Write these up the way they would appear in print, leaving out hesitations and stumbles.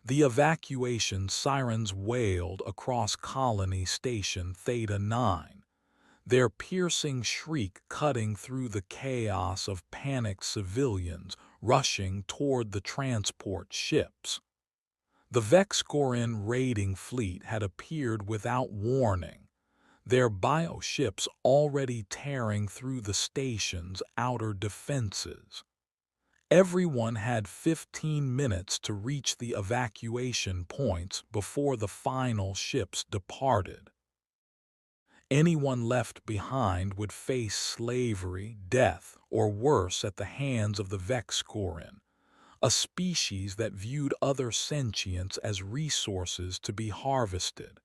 The evacuation sirens wailed across Colony Station Theta 9, their piercing shriek cutting through the chaos of panicked civilians rushing toward the transport ships. The Vexcorin raiding fleet had appeared without warning, their bioships already tearing through the station's outer defenses. Everyone had 15 minutes to reach the evacuation points before the final ships departed. Anyone left behind would face slavery, death, or worse at the hands of the Vexcorin, a species that viewed other sentients as resources to be harvested.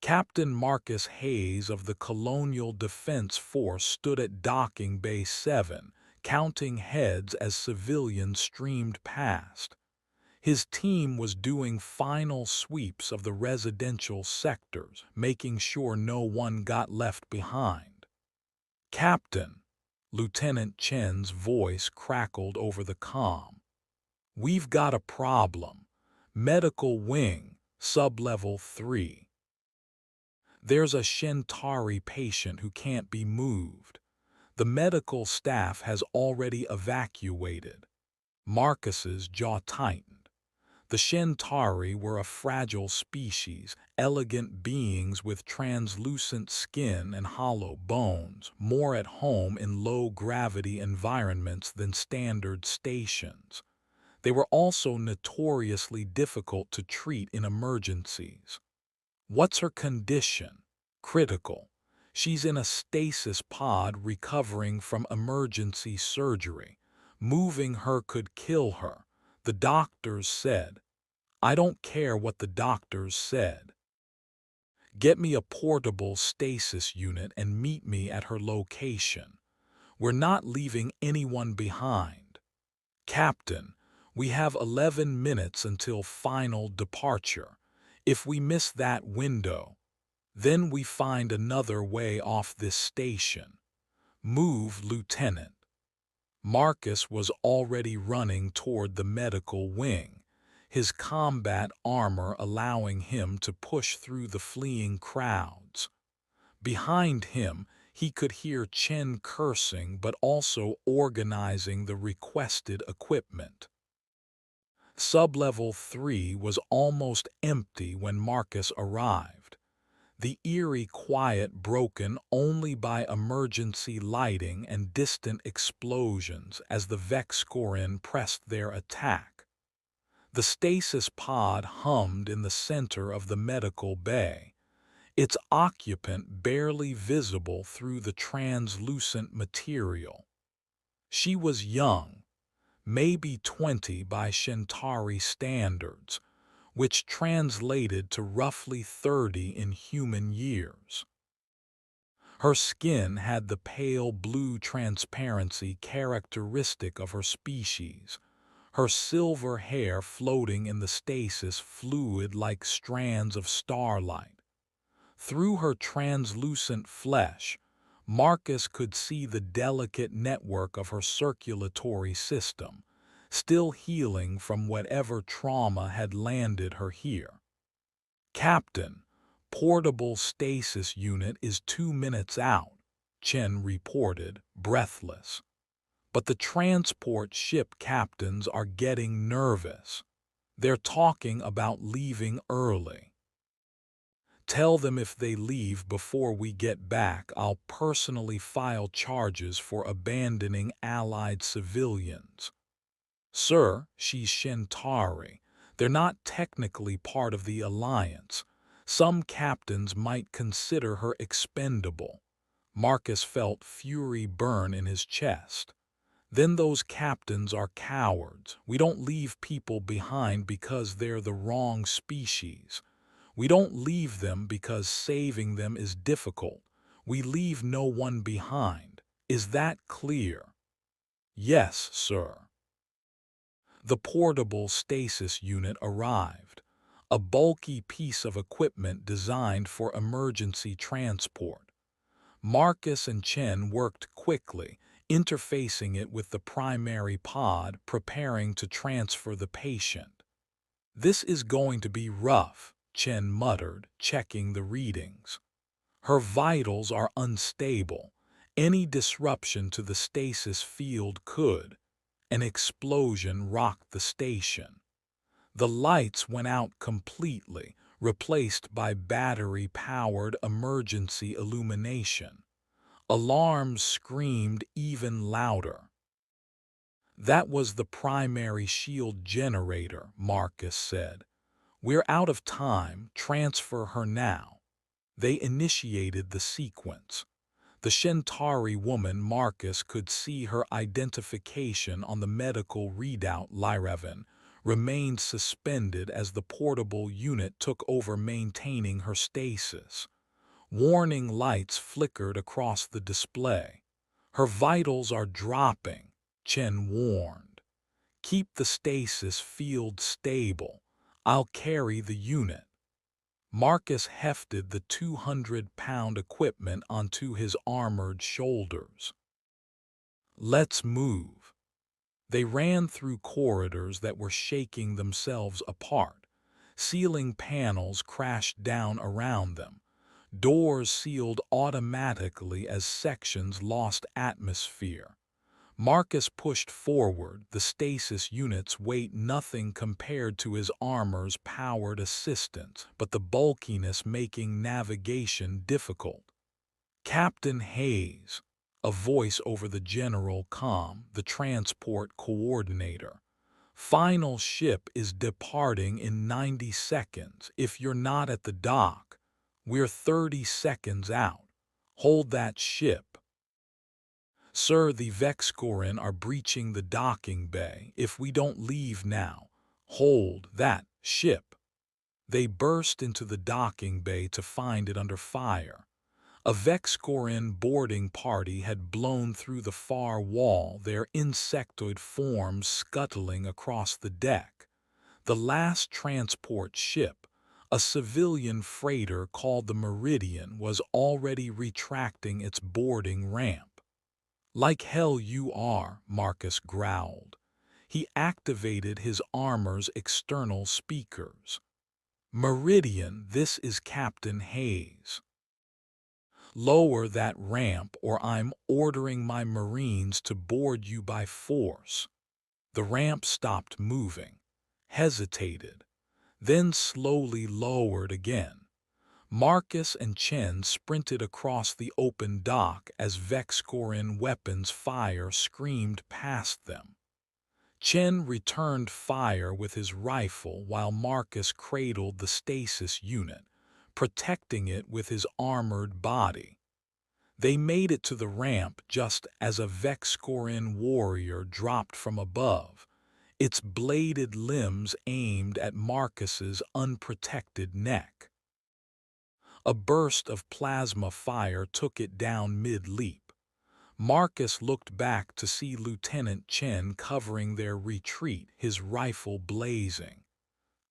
Captain Marcus Hayes of the Colonial Defense Force stood at Docking Bay 7, counting heads as civilians streamed past. His team was doing final sweeps of the residential sectors, making sure no one got left behind. "Captain," Lieutenant Chen's voice crackled over the comm. "We've got a problem. Medical wing, sublevel 3. There's a Shentari patient who can't be moved. The medical staff has already evacuated." Marcus's jaw tightened. The Shentari were a fragile species, elegant beings with translucent skin and hollow bones, more at home in low-gravity environments than standard stations. They were also notoriously difficult to treat in emergencies. "What's her condition?" "Critical. She's in a stasis pod recovering from emergency surgery. Moving her could kill her, the doctors said." "I don't care what the doctors said. Get me a portable stasis unit and meet me at her location. We're not leaving anyone behind." "Captain, we have 11 minutes until final departure. If we miss that window, then we find another way off this station. Move, Lieutenant." Marcus was already running toward the medical wing, his combat armor allowing him to push through the fleeing crowds. Behind him, he could hear Chen cursing but also organizing the requested equipment. Sublevel 3 was almost empty when Marcus arrived, the eerie quiet broken only by emergency lighting and distant explosions as the Vexcorin pressed their attack. The stasis pod hummed in the center of the medical bay, its occupant barely visible through the translucent material. She was young, maybe 20 by Shentari standards, which translated to roughly 30 in human years. Her skin had the pale blue transparency characteristic of her species, her silver hair floating in the stasis fluid like strands of starlight. Through her translucent flesh, Marcus could see the delicate network of her circulatory system, still healing from whatever trauma had landed her here. "Captain, portable stasis unit is 2 minutes out," Chen reported, breathless. "But the transport ship captains are getting nervous. They're talking about leaving early. Tell them if they leave before we get back, I'll personally file charges for abandoning Allied civilians." "Sir, she's Shentari. They're not technically part of the Alliance. Some captains might consider her expendable." Marcus felt fury burn in his chest. "Then those captains are cowards. We don't leave people behind because they're the wrong species. We don't leave them because saving them is difficult. We leave no one behind. Is that clear?" "Yes, sir." The portable stasis unit arrived, a bulky piece of equipment designed for emergency transport. Marcus and Chen worked quickly, interfacing it with the primary pod, preparing to transfer the patient. "This is going to be rough," Chen muttered, checking the readings. "Her vitals are unstable. Any disruption to the stasis field could." An explosion rocked the station. The lights went out completely, replaced by battery-powered emergency illumination. Alarms screamed even louder. "That was the primary shield generator," Marcus said. "We're out of time. Transfer her now." They initiated the sequence. The Shentari woman Marcus could see her identification on the medical readout. Lyravan remained suspended as the portable unit took over maintaining her stasis. Warning lights flickered across the display. "Her vitals are dropping," Chen warned. "Keep the stasis field stable. I'll carry the unit." Marcus hefted the 200-pound equipment onto his armored shoulders. "Let's move." They ran through corridors that were shaking themselves apart. Ceiling panels crashed down around them. Doors sealed automatically as sections lost atmosphere. Marcus pushed forward, the stasis unit's weight nothing compared to his armor's powered assistance, but the bulkiness making navigation difficult. "Captain Hayes," a voice over the general comm, the transport coordinator. "Final ship is departing in 90 seconds. If you're not at the dock, we're 30 seconds out. Hold that ship." "Sir, the Vexcoran are breaching the docking bay. If we don't leave now, hold that ship." They burst into the docking bay to find it under fire. A Vexcoran boarding party had blown through the far wall, their insectoid forms scuttling across the deck. The last transport ship, a civilian freighter called the Meridian, was already retracting its boarding ramp. "Like hell you are," Marcus growled. He activated his armor's external speakers. "Meridian, this is Captain Hayes. Lower that ramp or I'm ordering my Marines to board you by force." The ramp stopped moving, hesitated, then slowly lowered again. Marcus and Chen sprinted across the open dock as Vexcoran weapons fire screamed past them. Chen returned fire with his rifle while Marcus cradled the stasis unit, protecting it with his armored body. They made it to the ramp just as a Vexcoran warrior dropped from above, its bladed limbs aimed at Marcus's unprotected neck. A burst of plasma fire took it down mid-leap. Marcus looked back to see Lieutenant Chen covering their retreat, his rifle blazing.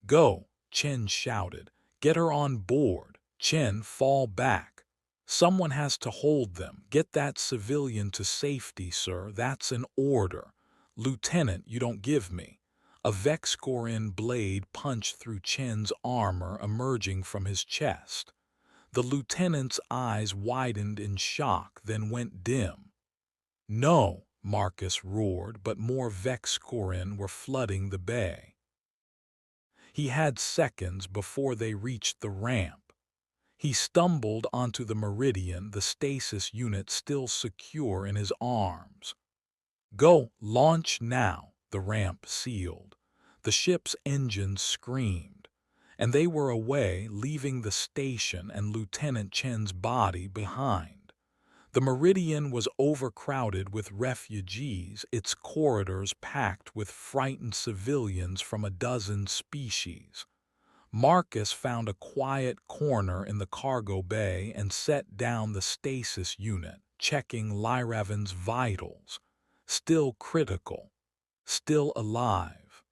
"Go," Chen shouted. "Get her on board." "Chen, fall back. Someone has to hold them. Get that civilian to safety, sir. That's an order." "Lieutenant, you don't give me." A Vexcoran blade punched through Chen's armor, emerging from his chest. The lieutenant's eyes widened in shock, then went dim. "No," Marcus roared, but more Vexcoran were flooding the bay. He had seconds before they reached the ramp. He stumbled onto the Meridian, the stasis unit still secure in his arms. "Go, launch now," the ramp sealed. The ship's engines screamed, and they were away, leaving the station and Lieutenant Chen's body behind. The Meridian was overcrowded with refugees, its corridors packed with frightened civilians from a dozen species. Marcus found a quiet corner in the cargo bay and set down the stasis unit, checking Lyravan's vitals. Still critical, still alive.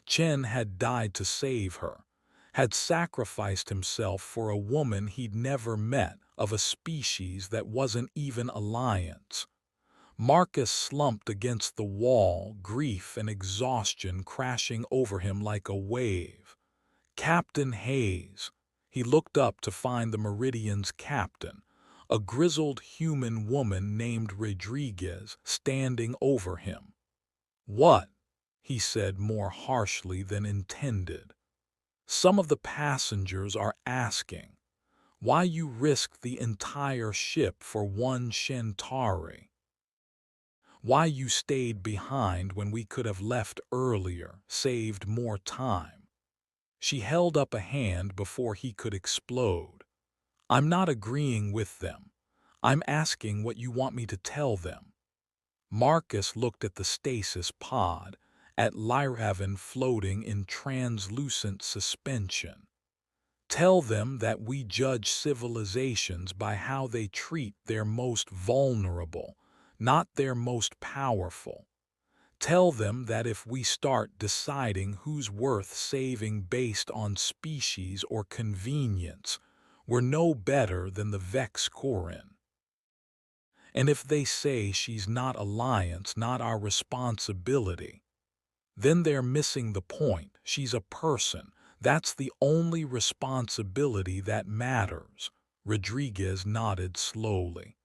Chen had died to save her, had sacrificed himself for a woman he'd never met, of a species that wasn't even alliance. Marcus slumped against the wall, grief and exhaustion crashing over him like a wave. Captain Hayes. He looked up to find the Meridian's captain, a grizzled human woman named Rodriguez, standing over him. "What?" he said more harshly than intended. "Some of the passengers are asking why you risked the entire ship for one Shentari. Why you stayed behind when we could have left earlier, saved more time." She held up a hand before he could explode. "I'm not agreeing with them. I'm asking what you want me to tell them." Marcus looked at the stasis pod, at Lyraven floating in translucent suspension. "Tell them that we judge civilizations by how they treat their most vulnerable, not their most powerful. Tell them that if we start deciding who's worth saving based on species or convenience, we're no better than the Vex Corin. And if they say she's not Alliance, not our responsibility, then they're missing the point. She's a person. That's the only responsibility that matters." Rodriguez nodded slowly.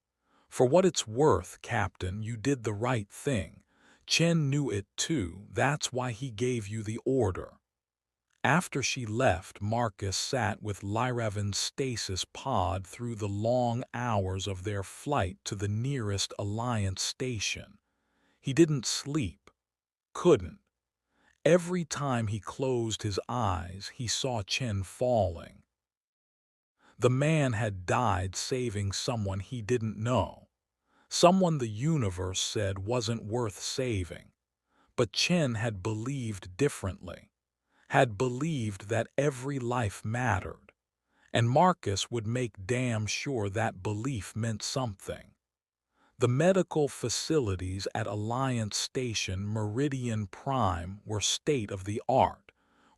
"For what it's worth, Captain, you did the right thing. Chen knew it too. That's why he gave you the order." After she left, Marcus sat with Lyraven's stasis pod through the long hours of their flight to the nearest Alliance station. He didn't sleep. Couldn't. Every time he closed his eyes, he saw Chen falling. The man had died saving someone he didn't know. Someone the universe said wasn't worth saving. But Chen had believed differently, had believed that every life mattered, and Marcus would make damn sure that belief meant something. The medical facilities at Alliance Station Meridian Prime were state-of-the-art,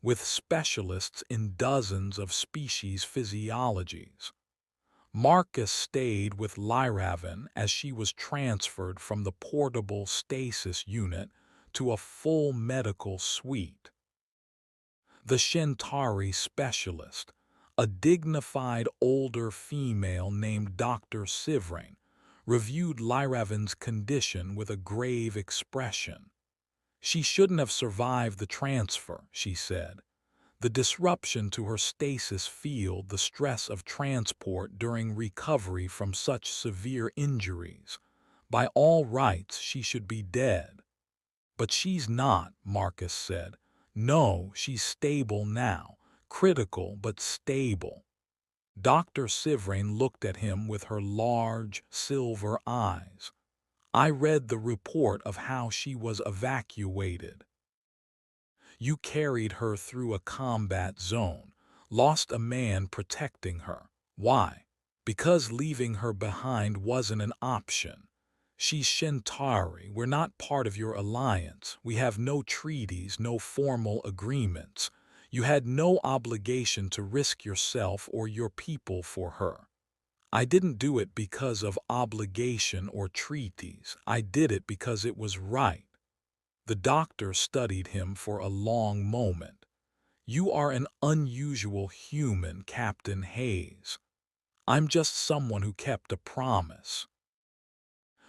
with specialists in dozens of species physiologies. Marcus stayed with Lyraven as she was transferred from the portable stasis unit to a full medical suite. The Shentari specialist, a dignified older female named Dr. Sivrain, reviewed Lyraven's condition with a grave expression. "She shouldn't have survived the transfer," she said. "The disruption to her stasis field, the stress of transport during recovery from such severe injuries. By all rights, she should be dead." "But she's not," Marcus said. "No, she's stable now. Critical, but stable." Dr. Sivrain looked at him with her large, silver eyes. "I read the report of how she was evacuated. You carried her through a combat zone, lost a man protecting her. Why? Because leaving her behind wasn't an option. She's Shentari. We're not part of your alliance. We have no treaties, no formal agreements. You had no obligation to risk yourself or your people for her. I didn't do it because of obligation or treaties. I did it because it was right." The doctor studied him for a long moment. "You are an unusual human, Captain Hayes. I'm just someone who kept a promise.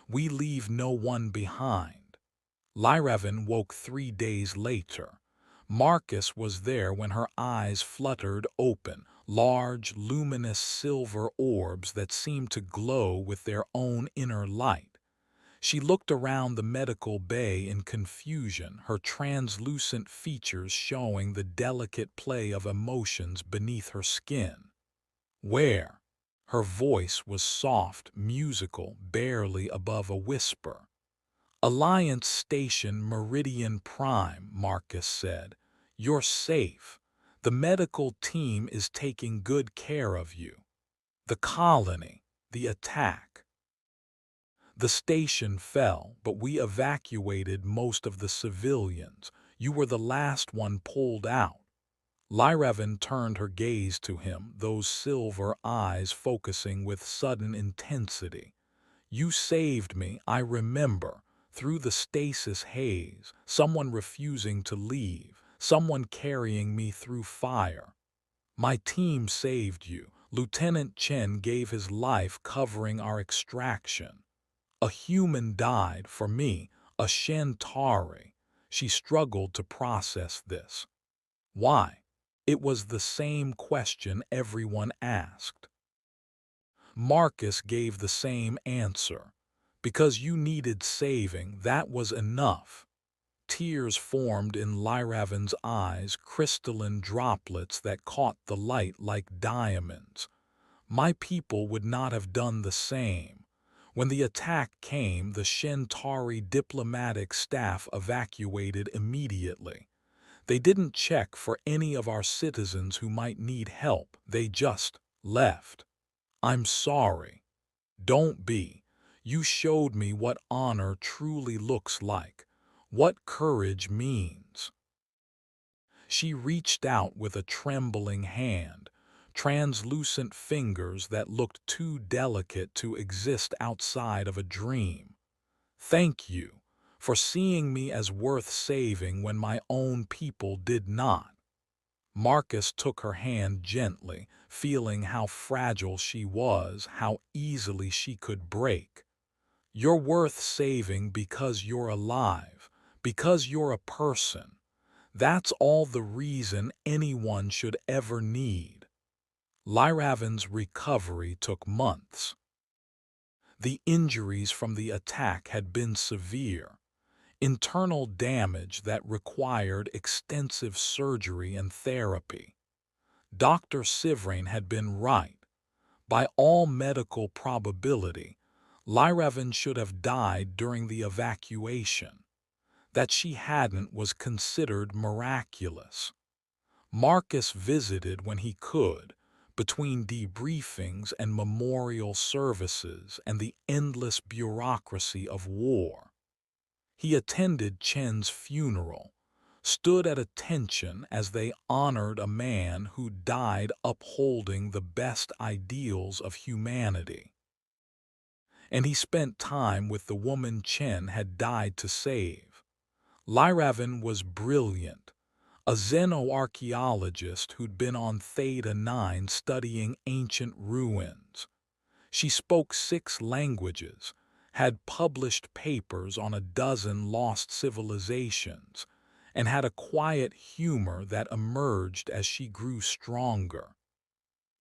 We leave no one behind." Lyraven woke 3 days later. Marcus was there when her eyes fluttered open, large, luminous silver orbs that seemed to glow with their own inner light. She looked around the medical bay in confusion, her translucent features showing the delicate play of emotions beneath her skin. "Where?" Her voice was soft, musical, barely above a whisper. "Alliance Station Meridian Prime," Marcus said. "You're safe. The medical team is taking good care of you." "The colony, the attack." "The station fell, but we evacuated most of the civilians. You were the last one pulled out." Lyraven turned her gaze to him, those silver eyes focusing with sudden intensity. You saved me, I remember, through the stasis haze, someone refusing to leave, someone carrying me through fire. My team saved you. Lieutenant Chen gave his life covering our extraction. A human died for me, a Shentari. She struggled to process this. Why? It was the same question everyone asked. Marcus gave the same answer. Because you needed saving, that was enough. Tears formed in Lyraven's eyes, crystalline droplets that caught the light like diamonds. My people would not have done the same. When the attack came, the Shentari diplomatic staff evacuated immediately. They didn't check for any of our citizens who might need help. They just left. I'm sorry. Don't be. You showed me what honor truly looks like, what courage means. She reached out with a trembling hand, translucent fingers that looked too delicate to exist outside of a dream. Thank you for seeing me as worth saving when my own people did not. Marcus took her hand gently, feeling how fragile she was, how easily she could break. You're worth saving because you're alive, because you're a person. That's all the reason anyone should ever need. Lyraven's recovery took months. The injuries from the attack had been severe, internal damage that required extensive surgery and therapy. Dr. Sivrain had been right. By all medical probability, Lyraven should have died during the evacuation. That she hadn't was considered miraculous. Marcus visited when he could, between debriefings and memorial services and the endless bureaucracy of war. He attended Chen's funeral, stood at attention as they honored a man who died upholding the best ideals of humanity. And he spent time with the woman Chen had died to save. Lyraven was brilliant, a xenoarchaeologist who'd been on Theta 9 studying ancient ruins. She spoke 6 languages, had published papers on a dozen lost civilizations, and had a quiet humor that emerged as she grew stronger.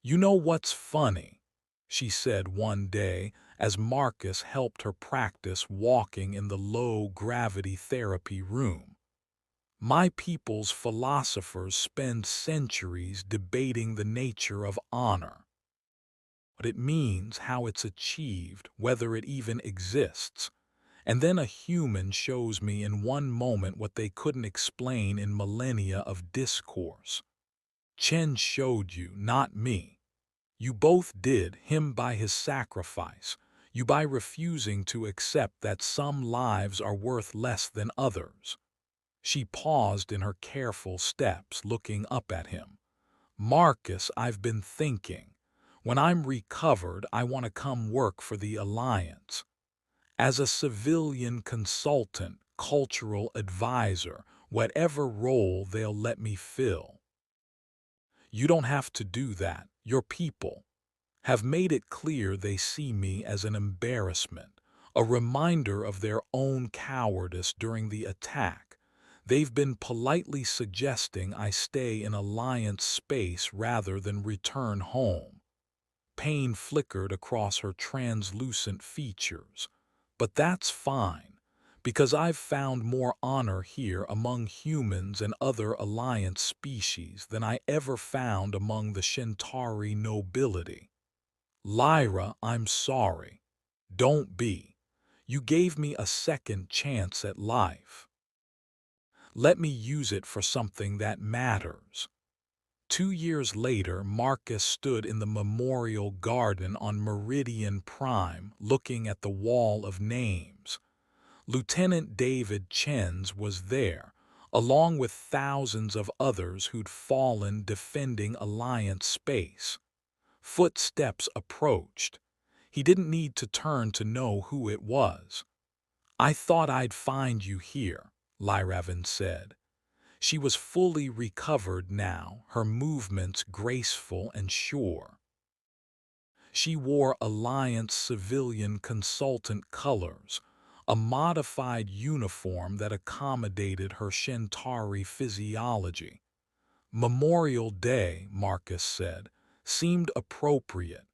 You know what's funny? She said one day as Marcus helped her practice walking in the low-gravity therapy room. My people's philosophers spend centuries debating the nature of honor. What it means, how it's achieved, whether it even exists. And then a human shows me in one moment what they couldn't explain in millennia of discourse. Chen showed you, not me. You both did, him by his sacrifice, you by refusing to accept that some lives are worth less than others. She paused in her careful steps, looking up at him. Marcus, I've been thinking. When I'm recovered, I want to come work for the Alliance. As a civilian consultant, cultural advisor, whatever role they'll let me fill. You don't have to do that. Your people have made it clear they see me as an embarrassment, a reminder of their own cowardice during the attack. They've been politely suggesting I stay in Alliance space rather than return home. Pain flickered across her translucent features. But that's fine, because I've found more honor here among humans and other Alliance species than I ever found among the Shentari nobility. Lyra, I'm sorry. Don't be. You gave me a second chance at life. Let me use it for something that matters. 2 years later, Marcus stood in the memorial garden on Meridian Prime, looking at the wall of names. Lieutenant David Chen's was there, along with thousands of others who'd fallen defending Alliance space. Footsteps approached. He didn't need to turn to know who it was. "I thought I'd find you here," Lyravan said. She was fully recovered now, her movements graceful and sure. She wore Alliance civilian consultant colors, a modified uniform that accommodated her Shentari physiology. Memorial Day, Marcus said, seemed appropriate.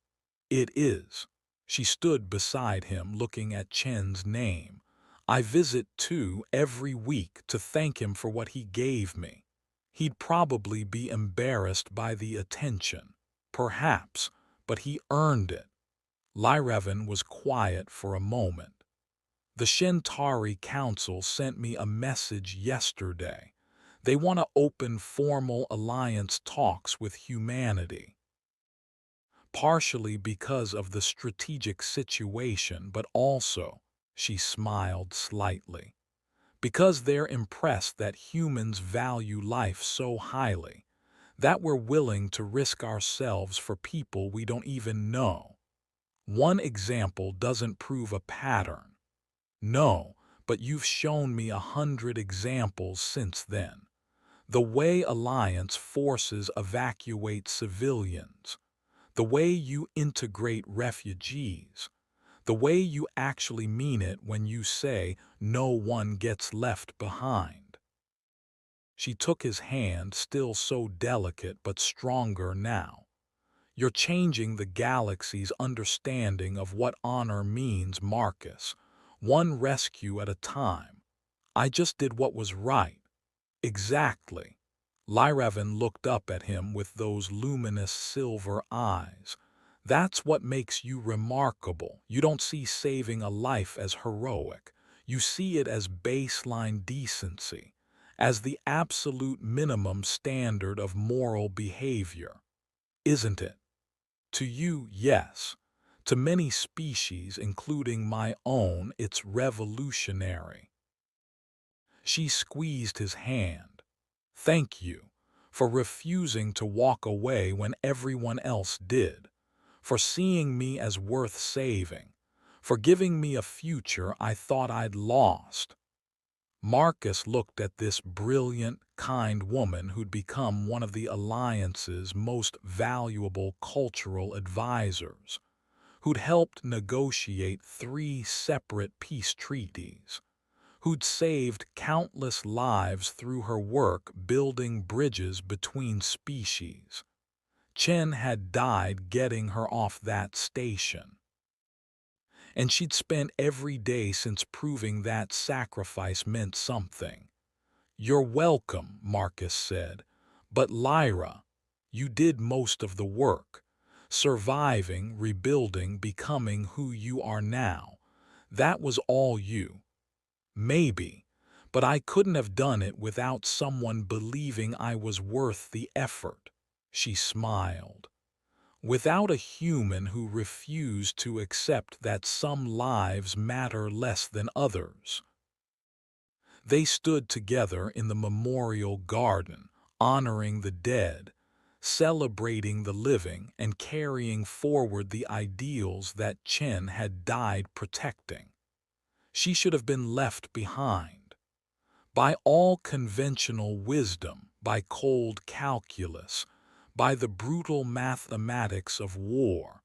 "It is." She stood beside him looking at Chen's name. "I visit too every week to thank him for what he gave me. He'd probably be embarrassed by the attention. Perhaps, but he earned it." Lyravan was quiet for a moment. "The Shentari Council sent me a message yesterday. They want to open formal alliance talks with humanity. Partially because of the strategic situation, but also," she smiled slightly, "because they're impressed that humans value life so highly, that we're willing to risk ourselves for people we don't even know. One example doesn't prove a pattern. No, but you've shown me 100 examples since then. The way Alliance forces evacuate civilians, the way you integrate refugees, the way you actually mean it when you say no one gets left behind." She took his hand, still so delicate but stronger now. "You're changing the galaxy's understanding of what honor means, Marcus, one rescue at a time. I just did what was right." "Exactly." Lyravan looked up at him with those luminous silver eyes. "That's what makes you remarkable. You don't see saving a life as heroic. You see it as baseline decency, as the absolute minimum standard of moral behavior. Isn't it? To you, yes. To many species, including my own, it's revolutionary." She squeezed his hand. "Thank you for refusing to walk away when everyone else did, for seeing me as worth saving, for giving me a future I thought I'd lost." Marcus looked at this brilliant, kind woman who'd become one of the Alliance's most valuable cultural advisors, who'd helped negotiate 3 separate peace treaties, who'd saved countless lives through her work building bridges between species. Chen had died getting her off that station, and she'd spent every day since proving that sacrifice meant something. "You're welcome," Marcus said. "But Lyra, you did most of the work. Surviving, rebuilding, becoming who you are now. That was all you. Maybe, but I couldn't have done it without someone believing I was worth the effort." She smiled. "Without a human who refused to accept that some lives matter less than others." They stood together in the memorial garden, honoring the dead, celebrating the living, and carrying forward the ideals that Chen had died protecting. She should have been left behind. By all conventional wisdom, by cold calculus, by the brutal mathematics of war.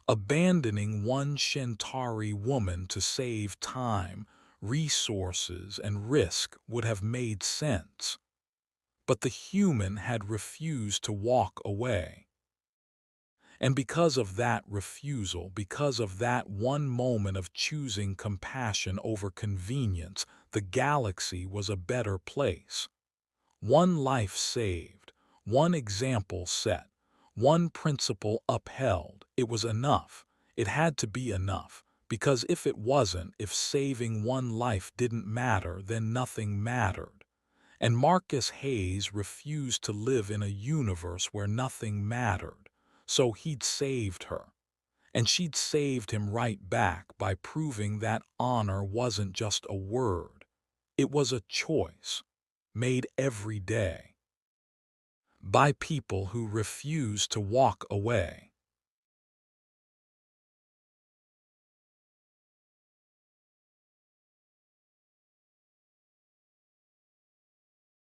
Abandoning one Shentari woman to save time, resources, and risk would have made sense. But the human had refused to walk away. And because of that refusal, because of that one moment of choosing compassion over convenience, the galaxy was a better place. One life saved, one example set, one principle upheld. It was enough. It had to be enough, because if it wasn't, if saving one life didn't matter, then nothing mattered. And Marcus Hayes refused to live in a universe where nothing mattered, so he'd saved her. And she'd saved him right back by proving that honor wasn't just a word. It was a choice, made every day by people who refused to walk away.